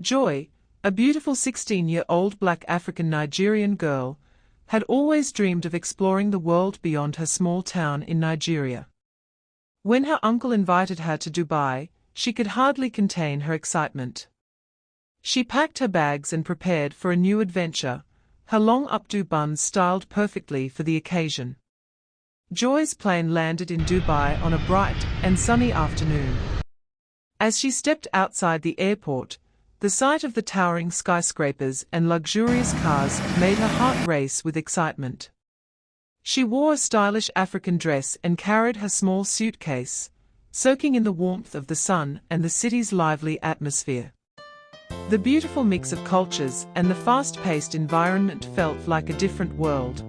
Joy, a beautiful 16-year-old Black African Nigerian girl, had always dreamed of exploring the world beyond her small town in Nigeria. When her uncle invited her to Dubai, she could hardly contain her excitement. She packed her bags and prepared for a new adventure, her long updo buns styled perfectly for the occasion. Joy's plane landed in Dubai on a bright and sunny afternoon. As she stepped outside the airport, the sight of the towering skyscrapers and luxurious cars made her heart race with excitement. She wore a stylish African dress and carried her small suitcase, soaking in the warmth of the sun and the city's lively atmosphere. The beautiful mix of cultures and the fast-paced environment felt like a different world.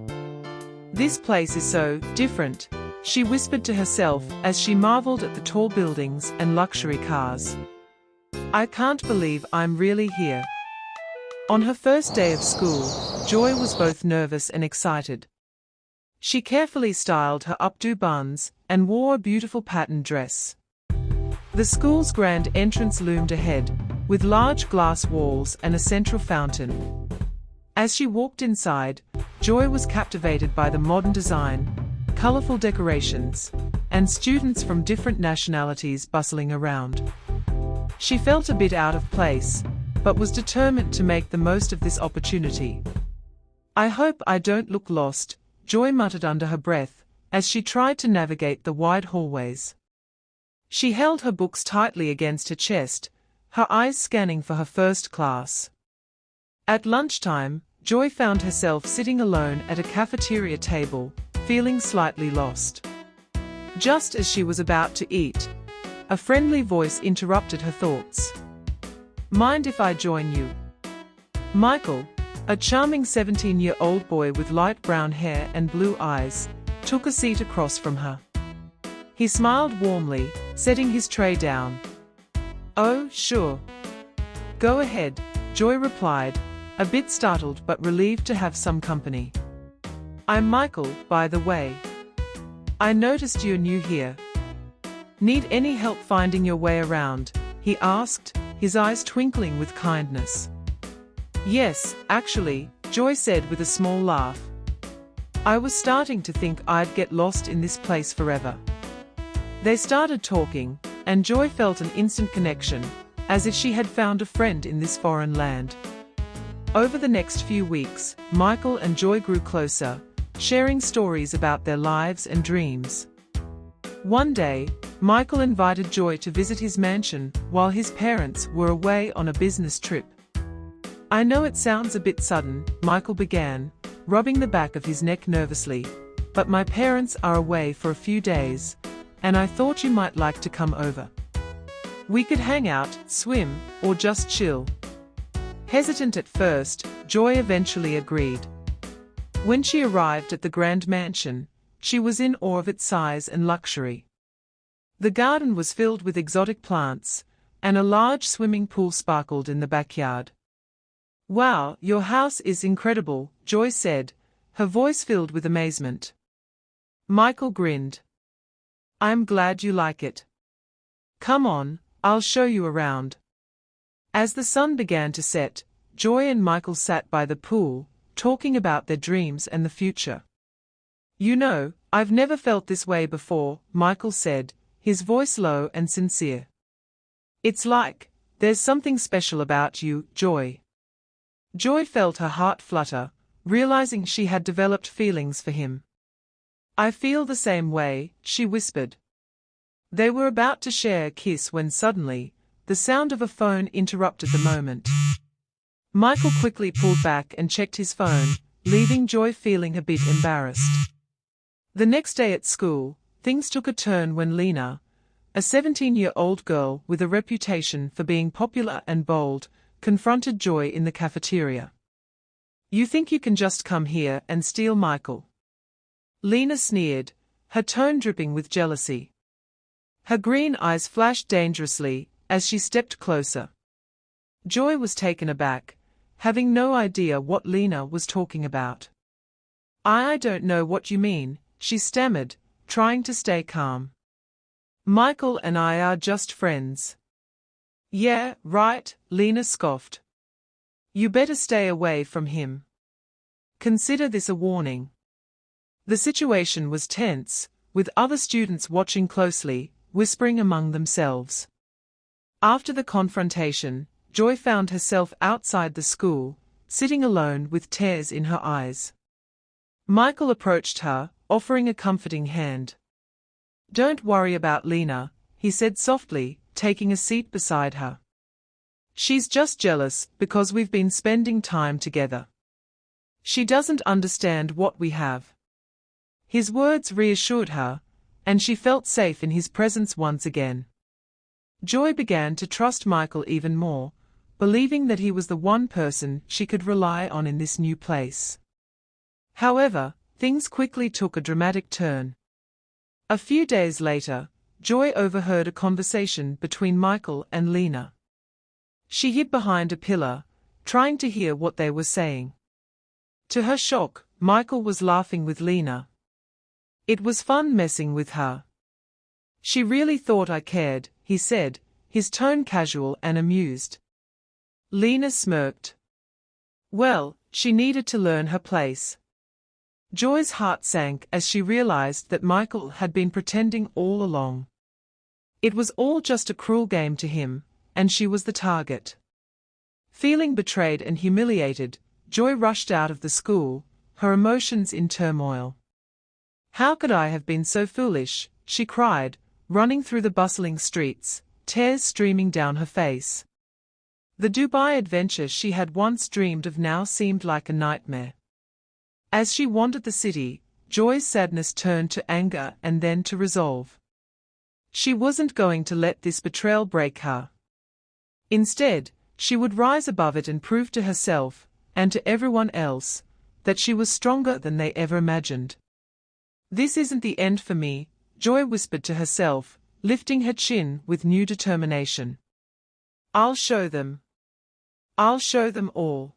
"This place is so different," she whispered to herself as she marveled at the tall buildings and luxury cars. "I can't believe I'm really here." On her first day of school, Joy was both nervous and excited. She carefully styled her updo buns and wore a beautiful patterned dress. The school's grand entrance loomed ahead, with large glass walls and a central fountain. As she walked inside, Joy was captivated by the modern design, colorful decorations, and students from different nationalities bustling around. She felt a bit out of place, but was determined to make the most of this opportunity. "I hope I don't look lost," Joy muttered under her breath, as she tried to navigate the wide hallways. She held her books tightly against her chest, her eyes scanning for her first class. At lunchtime, Joy found herself sitting alone at a cafeteria table, feeling slightly lost. Just as she was about to eat, a friendly voice interrupted her thoughts. "Mind if I join you?" Michael, a charming 17-year-old boy with light brown hair and blue eyes, took a seat across from her. He smiled warmly, setting his tray down. "Oh, sure. Go ahead," Joy replied, a bit startled but relieved to have some company. "I'm Michael, by the way. I noticed you're new here. Need any help finding your way around?" he asked, his eyes twinkling with kindness. "Yes, actually," Joy said with a small laugh. "I was starting to think I'd get lost in this place forever." They started talking, and Joy felt an instant connection, as if she had found a friend in this foreign land. Over the next few weeks, Michael and Joy grew closer, sharing stories about their lives and dreams. One day, Michael invited Joy to visit his mansion while his parents were away on a business trip. "I know it sounds a bit sudden," Michael began, rubbing the back of his neck nervously, "but my parents are away for a few days, and I thought you might like to come over. We could hang out, swim, or just chill." Hesitant at first, Joy eventually agreed. When she arrived at the grand mansion, she was in awe of its size and luxury. The garden was filled with exotic plants, and a large swimming pool sparkled in the backyard. "Wow, your house is incredible," Joy said, her voice filled with amazement. Michael grinned. "I'm glad you like it. Come on, I'll show you around." As the sun began to set, Joy and Michael sat by the pool, talking about their dreams and the future. "You know, I've never felt this way before," Michael said, his voice low and sincere. "It's like, there's something special about you, Joy." Joy felt her heart flutter, realizing she had developed feelings for him. "I feel the same way," she whispered. They were about to share a kiss when suddenly, the sound of a phone interrupted the moment. Michael quickly pulled back and checked his phone, leaving Joy feeling a bit embarrassed. The next day at school, things took a turn when Lena, a 17-year-old girl with a reputation for being popular and bold, confronted Joy in the cafeteria. "You think you can just come here and steal Michael?" Lena sneered, her tone dripping with jealousy. Her green eyes flashed dangerously as she stepped closer. Joy was taken aback, having no idea what Lena was talking about. I don't know what you mean," she stammered, trying to stay calm. "Michael and I are just friends." Yeah, right, Lena scoffed. You better stay away from him. Consider this a warning. The situation was tense, with other students watching closely, whispering among themselves. After the confrontation, Joy found herself outside the school, sitting alone with tears in her eyes. Michael approached her, offering a comforting hand. Don't worry about Lena, he said softly, taking a seat beside her. She's just jealous because we've been spending time together. She doesn't understand what we have. His words reassured her, and she felt safe in his presence once again. Joy began to trust Michael even more, believing that he was the one person she could rely on in this new place. However, things quickly took a dramatic turn. A few days later, Joy overheard a conversation between Michael and Lena. She hid behind a pillar, trying to hear what they were saying. To her shock, Michael was laughing with Lena. It was fun messing with her. She really thought I cared, he said, his tone casual and amused. Lena smirked. Well, she needed to learn her place. Joy's heart sank as she realized that Michael had been pretending all along. It was all just a cruel game to him, and she was the target. Feeling betrayed and humiliated, Joy rushed out of the school, her emotions in turmoil. How could I have been so foolish, she cried, running through the bustling streets, tears streaming down her face. The Dubai adventure she had once dreamed of now seemed like a nightmare. As she wandered the city, Joy's sadness turned to anger and then to resolve. She wasn't going to let this betrayal break her. Instead, she would rise above it and prove to herself, and to everyone else, that she was stronger than they ever imagined. This isn't the end for me, Joy whispered to herself, lifting her chin with new determination. I'll show them. I'll show them all.